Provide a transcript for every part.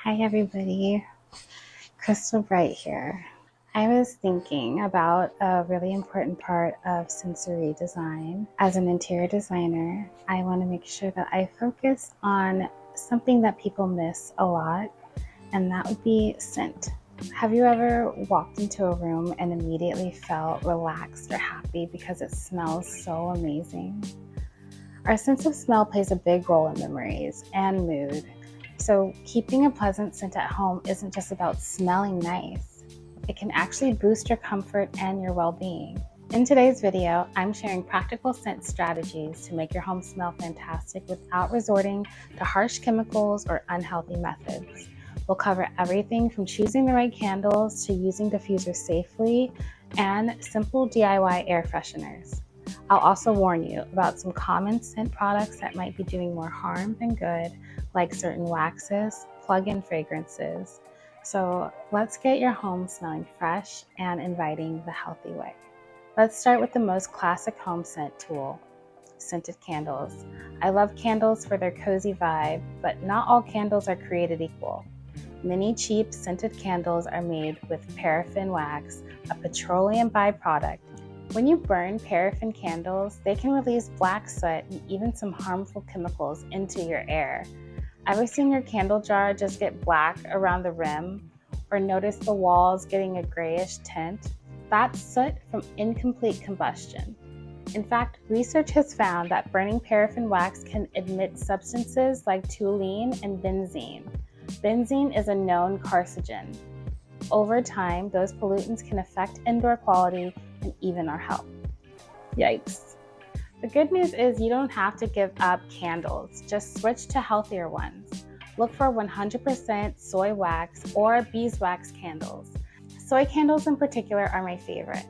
Hi everybody, Crystal Bright here. I was thinking about a really important part of sensory design. As an interior designer, I want to make sure that I focus on something that people miss a lot, and that would be scent. Have you ever walked into a room and immediately felt relaxed or happy because it smells so amazing? Our sense of smell plays a big role in memories and mood. So keeping a pleasant scent at home isn't just about smelling nice. It can actually boost your comfort and your well-being. In today's video, I'm sharing practical scent strategies to make your home smell fantastic without resorting to harsh chemicals or unhealthy methods. We'll cover everything from choosing the right candles to using diffusers safely and simple DIY air fresheners. I'll also warn you about some common scent products that might be doing more harm than good, like certain waxes, plug-in fragrances. So let's get your home smelling fresh and inviting the healthy way. Let's start with the most classic home scent tool, scented candles. I love candles for their cozy vibe, but not all candles are created equal. Many cheap scented candles are made with paraffin wax, a petroleum byproduct. When you burn paraffin candles, they can release black soot and even some harmful chemicals into your air. Ever seen your candle jar just get black around the rim, or notice the walls getting a grayish tint? That's soot from incomplete combustion. In fact, research has found that burning paraffin wax can emit substances like toluene and benzene. Benzene is a known carcinogen. Over time, those pollutants can affect indoor quality and even our health. Yikes. The good news is you don't have to give up candles, just switch to healthier ones. Look for 100% soy wax or beeswax candles. Soy candles in particular are my favorite.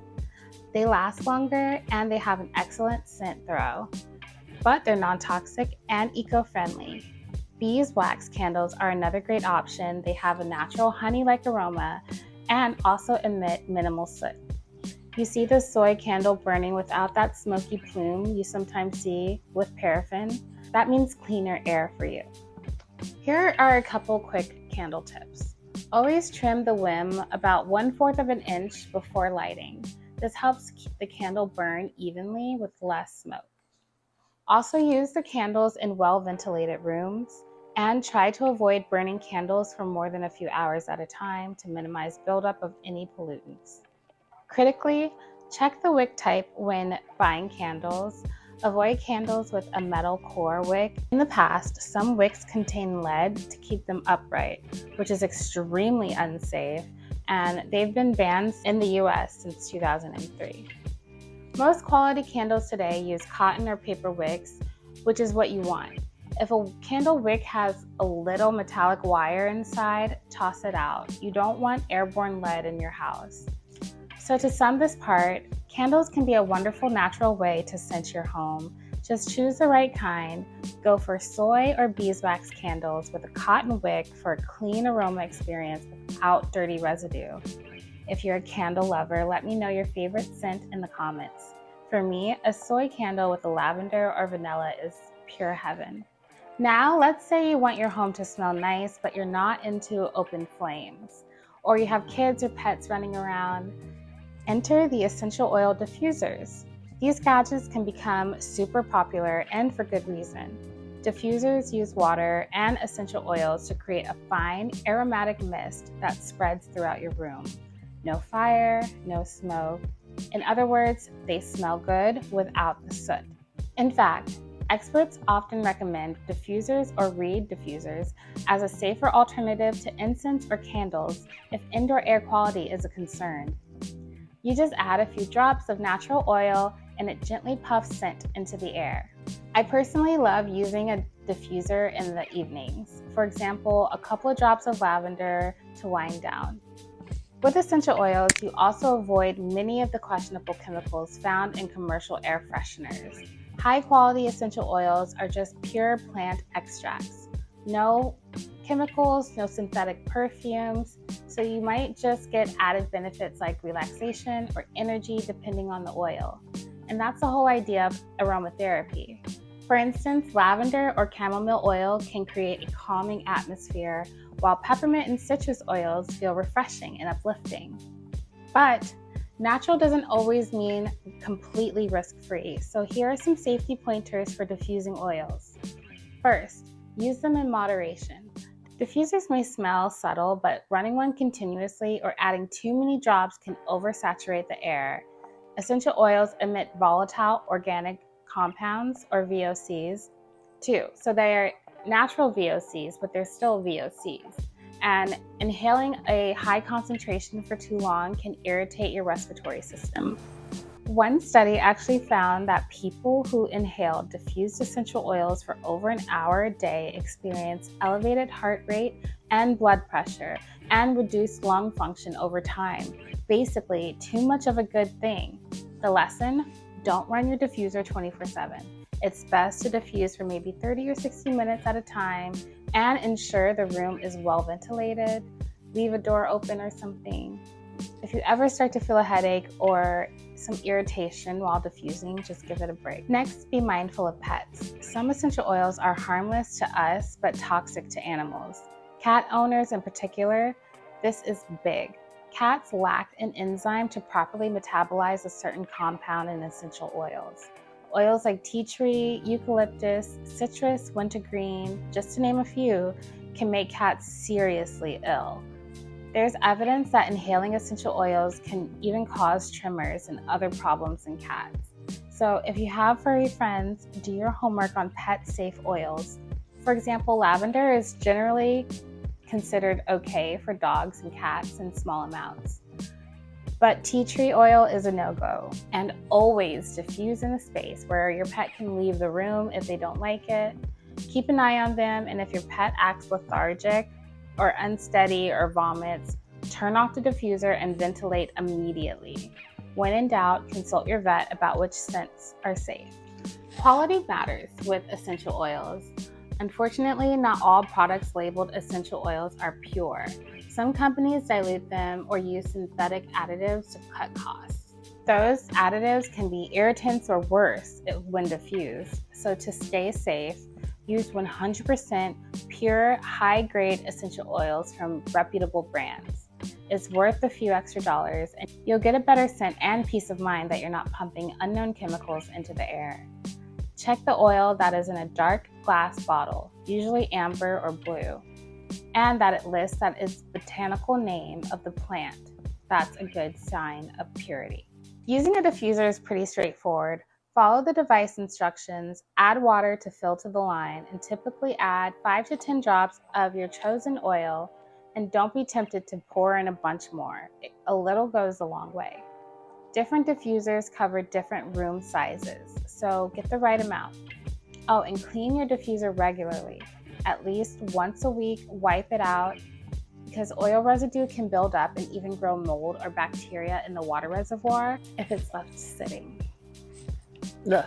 They last longer and they have an excellent scent throw, but they're non-toxic and eco-friendly. Beeswax candles are another great option. They have a natural honey-like aroma and also emit minimal soot. You see the soy candle burning without that smoky plume you sometimes see with paraffin? That means cleaner air for you. Here are a couple quick candle tips. Always trim the rim about 1/4 of an inch before lighting. This helps keep the candle burn evenly with less smoke. Also use the candles in well-ventilated rooms and try to avoid burning candles for more than a few hours at a time to minimize buildup of any pollutants. Critically, check the wick type when buying candles. Avoid candles with a metal core wick. In the past, some wicks contain lead to keep them upright, which is extremely unsafe, and they've been banned in the US since 2003. Most quality candles today use cotton or paper wicks, which is what you want. If a candle wick has a little metallic wire inside, toss it out. You don't want airborne lead in your house. So to sum this part, candles can be a wonderful natural way to scent your home. Just choose the right kind. Go for soy or beeswax candles with a cotton wick for a clean aroma experience without dirty residue. If you're a candle lover, let me know your favorite scent in the comments. For me, a soy candle with a lavender or vanilla is pure heaven. Now, let's say you want your home to smell nice, but you're not into open flames, or you have kids or pets running around. Enter the essential oil diffusers. These gadgets can become super popular and for good reason. Diffusers use water and essential oils to create a fine, aromatic mist that spreads throughout your room. No fire, no smoke. In other words, they smell good without the soot. In fact, experts often recommend diffusers or reed diffusers as a safer alternative to incense or candles if indoor air quality is a concern. You just add a few drops of natural oil and it gently puffs scent into the air. I personally love using a diffuser in the evenings. For example, a couple of drops of lavender to wind down. With essential oils, you also avoid many of the questionable chemicals found in commercial air fresheners. High-quality essential oils are just pure plant extracts. No chemicals, no synthetic perfumes, so you might just get added benefits like relaxation or energy depending on the oil. And that's the whole idea of aromatherapy. For instance, lavender or chamomile oil can create a calming atmosphere, while peppermint and citrus oils feel refreshing and uplifting. But natural doesn't always mean completely risk-free, so here are some safety pointers for diffusing oils. First, use them in moderation. Diffusers may smell subtle, but running one continuously or adding too many drops can oversaturate the air. Essential oils emit volatile organic compounds, or VOCs, too. So they are natural VOCs, but they're still VOCs. And inhaling a high concentration for too long can irritate your respiratory system. One study actually found that people who inhaled diffused essential oils for over an hour a day experienced elevated heart rate and blood pressure and reduced lung function over time. Basically, too much of a good thing. The lesson? Don't run your diffuser 24/7. It's best to diffuse for maybe 30 or 60 minutes at a time and ensure the room is well ventilated. Leave a door open or something. If you ever start to feel a headache or some irritation while diffusing, just give it a break. Next, be mindful of pets. Some essential oils are harmless to us but toxic to animals. Cat owners in particular, this is big. Cats lack an enzyme to properly metabolize a certain compound in essential oils. Oils like tea tree, eucalyptus, citrus, wintergreen, just to name a few, can make cats seriously ill. There's evidence that inhaling essential oils can even cause tremors and other problems in cats. So if you have furry friends, do your homework on pet-safe oils. For example, lavender is generally considered okay for dogs and cats in small amounts. But tea tree oil is a no-go. And always diffuse in a space where your pet can leave the room if they don't like it. Keep an eye on them, and if your pet acts lethargic or unsteady or vomits, turn off the diffuser and ventilate immediately. When in doubt, consult your vet about which scents are safe. Quality matters with essential oils. Unfortunately, not all products labeled essential oils are pure. Some companies dilute them or use synthetic additives to cut costs. Those additives can be irritants or worse when diffused. So to stay safe, use 100% pure, high-grade essential oils from reputable brands. It's worth a few extra dollars, and you'll get a better scent and peace of mind that you're not pumping unknown chemicals into the air. Check the oil that is in a dark glass bottle, usually amber or blue, and that it lists that its botanical name of the plant. That's a good sign of purity. Using a diffuser is pretty straightforward. Follow the device instructions, add water to fill to the line, and typically add 5 to 10 drops of your chosen oil, and don't be tempted to pour in a bunch more. A little goes a long way. Different diffusers cover different room sizes, so get the right amount. Oh, and clean your diffuser regularly. At least once a week, wipe it out, because oil residue can build up and even grow mold or bacteria in the water reservoir if it's left sitting. Ugh.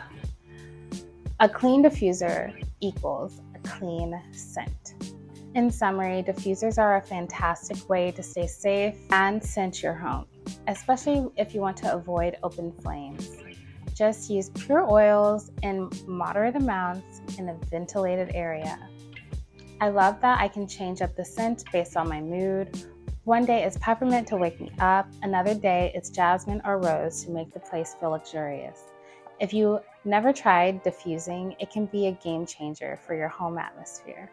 A clean diffuser equals a clean scent. In summary, diffusers are a fantastic way to stay safe and scent your home, especially if you want to avoid open flames. Just use pure oils in moderate amounts in a ventilated area. I love that I can change up the scent based on my mood. One day it's peppermint to wake me up, another day it's jasmine or rose to make the place feel luxurious. If you never tried diffusing, it can be a game changer for your home atmosphere.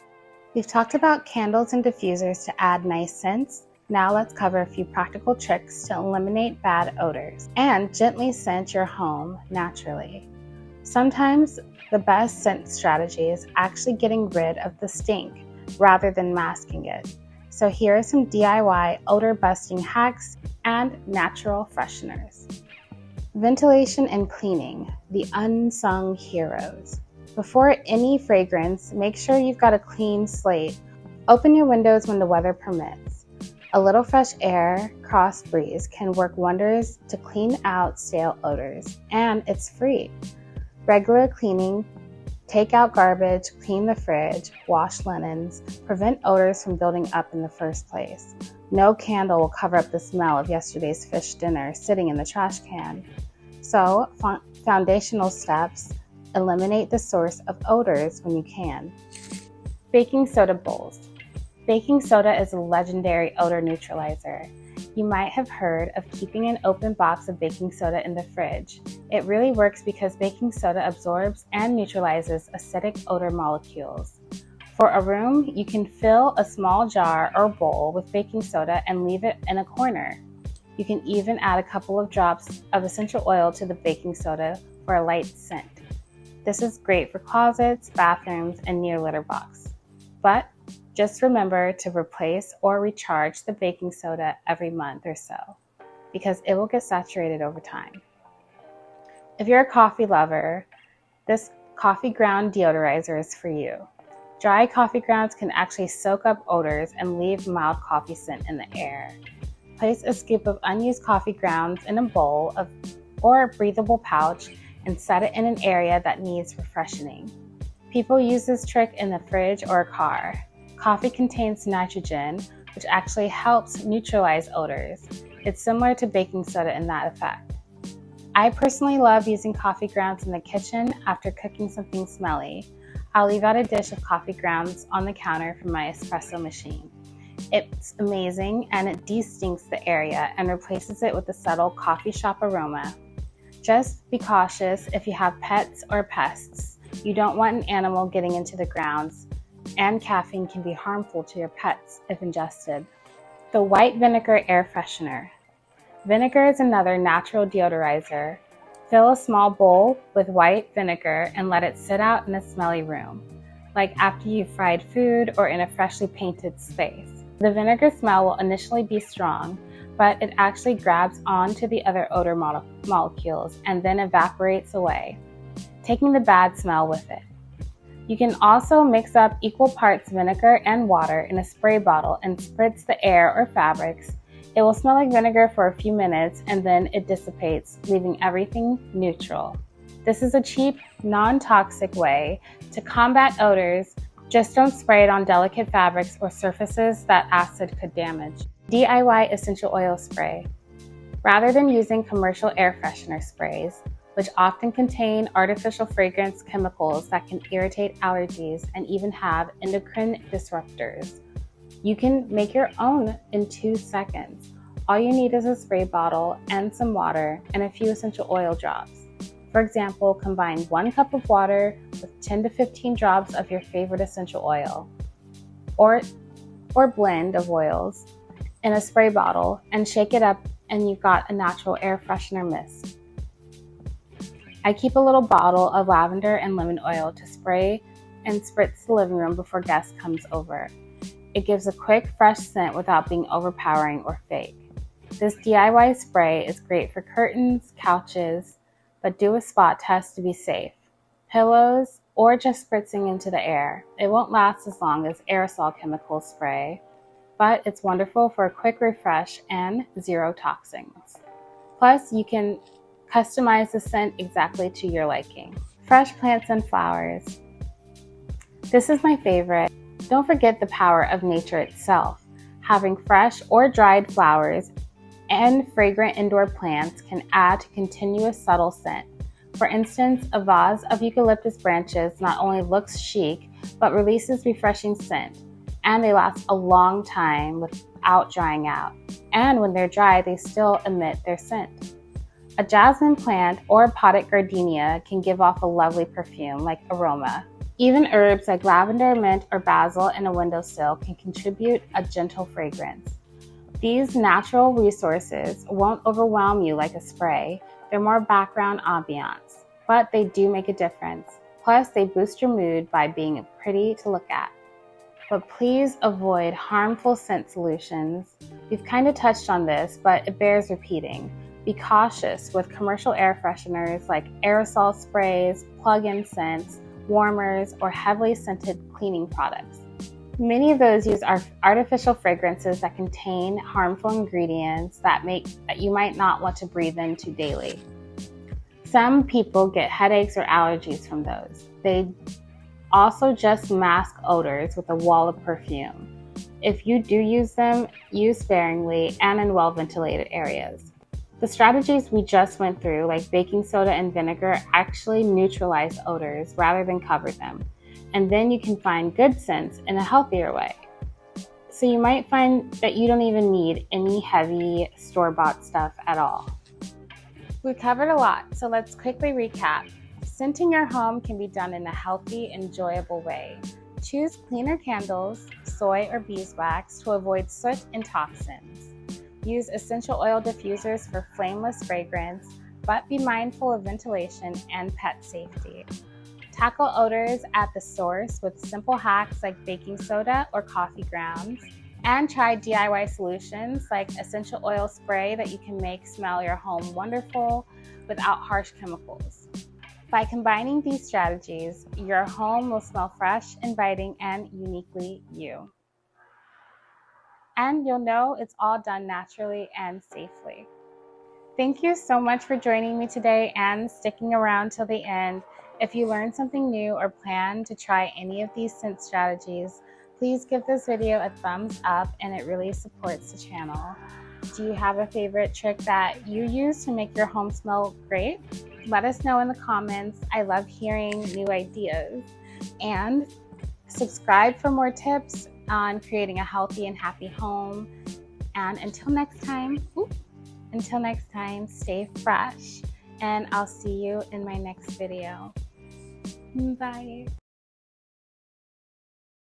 We've talked about candles and diffusers to add nice scents. Now let's cover a few practical tricks to eliminate bad odors and gently scent your home naturally. Sometimes the best scent strategy is actually getting rid of the stink rather than masking it. So here are some DIY odor busting hacks and natural fresheners. Ventilation and cleaning, the unsung heroes. Before any fragrance, make sure you've got a clean slate. Open your windows when the weather permits. A little fresh air, cross breeze, can work wonders to clean out stale odors, and it's free. Regular cleaning, take out garbage, clean the fridge, wash linens, prevent odors from building up in the first place. No candle will cover up the smell of yesterday's fish dinner sitting in the trash can. So, foundational steps, eliminate the source of odors when you can. Baking soda bowls. Baking soda is a legendary odor neutralizer. You might have heard of keeping an open box of baking soda in the fridge. It really works because baking soda absorbs and neutralizes acidic odor molecules. For a room, you can fill a small jar or bowl with baking soda and leave it in a corner. You can even add a couple of drops of essential oil to the baking soda for a light scent. This is great for closets, bathrooms, and near litter box. But just remember to replace or recharge the baking soda every month or so, because it will get saturated over time. If you're a coffee lover, this coffee ground deodorizer is for you. Dry coffee grounds can actually soak up odors and leave mild coffee scent in the air. Place a scoop of unused coffee grounds in a bowl or a breathable pouch and set it in an area that needs refreshing. People use this trick in the fridge or a car. Coffee contains nitrogen, which actually helps neutralize odors. It's similar to baking soda in that effect. I personally love using coffee grounds in the kitchen after cooking something smelly. I'll leave out a dish of coffee grounds on the counter from my espresso machine. It's amazing, and it de-stinks the area and replaces it with a subtle coffee shop aroma. Just be cautious if you have pets or pests. You don't want an animal getting into the grounds, and caffeine can be harmful to your pets if ingested. The white vinegar air freshener. Vinegar is another natural deodorizer. Fill a small bowl with white vinegar and let it sit out in a smelly room, like after you've fried food or in a freshly painted space. The vinegar smell will initially be strong, but it actually grabs onto the other odor molecules and then evaporates away, taking the bad smell with it. You can also mix up equal parts vinegar and water in a spray bottle and spritz the air or fabrics. It will smell like vinegar for a few minutes and then it dissipates, leaving everything neutral. This is a cheap, non-toxic way to combat odors. Just don't spray it on delicate fabrics or surfaces that acid could damage. DIY essential oil spray. Rather than using commercial air freshener sprays, which often contain artificial fragrance chemicals that can irritate allergies and even have endocrine disruptors, you can make your own in 2 seconds. All you need is a spray bottle and some water and a few essential oil drops. For example, combine 1 cup of water with 10 to 15 drops of your favorite essential oil or blend of oils in a spray bottle and shake it up, and you've got a natural air freshener mist. I keep a little bottle of lavender and lemon oil to spray and spritz the living room before guests comes over. It gives a quick, fresh scent without being overpowering or fake. This DIY spray is great for curtains, couches, but do a spot test to be safe. Pillows, or just spritzing into the air. It won't last as long as aerosol chemical spray, but it's wonderful for a quick refresh and 0 toxins. Plus, you can customize the scent exactly to your liking. Fresh plants and flowers. This is my favorite. Don't forget the power of nature itself. Having fresh or dried flowers and fragrant indoor plants can add to continuous subtle scent. For instance, a vase of eucalyptus branches not only looks chic, but releases refreshing scent, and they last a long time without drying out. And when they're dry, they still emit their scent. A jasmine plant or potted gardenia can give off a lovely perfume like aroma. Even herbs like lavender, mint, or basil in a windowsill can contribute a gentle fragrance. These natural resources won't overwhelm you like a spray. They're more background ambiance, but they do make a difference. Plus, they boost your mood by being pretty to look at. But please avoid harmful scent solutions. We've kind of touched on this, but it bears repeating. Be cautious with commercial air fresheners like aerosol sprays, plug-in scents, warmers, or heavily scented cleaning products. Many of those use artificial fragrances that contain harmful ingredients that you might not want to breathe into daily. Some people get headaches or allergies from those. They also just mask odors with a wall of perfume. If you do use them, use sparingly and in well-ventilated areas. The strategies we just went through, like baking soda and vinegar, actually neutralize odors rather than cover them. And then you can find good scents in a healthier way. So you might find that you don't even need any heavy store-bought stuff at all. We covered a lot, so let's quickly recap. Scenting your home can be done in a healthy, enjoyable way. Choose cleaner candles, soy or beeswax to avoid soot and toxins. Use essential oil diffusers for flameless fragrance, but be mindful of ventilation and pet safety. Tackle odors at the source with simple hacks like baking soda or coffee grounds. And try DIY solutions like essential oil spray that you can make smell your home wonderful without harsh chemicals. By combining these strategies, your home will smell fresh, inviting, and uniquely you. And you'll know it's all done naturally and safely. Thank you so much for joining me today and sticking around till the end. If you learned something new or plan to try any of these scent strategies, please give this video a thumbs up, and it really supports the channel. Do you have a favorite trick that you use to make your home smell great? Let us know in the comments. I love hearing new ideas. And subscribe for more tips on creating a healthy and happy home. And until next time, stay fresh, and I'll see you in my next video. Bye.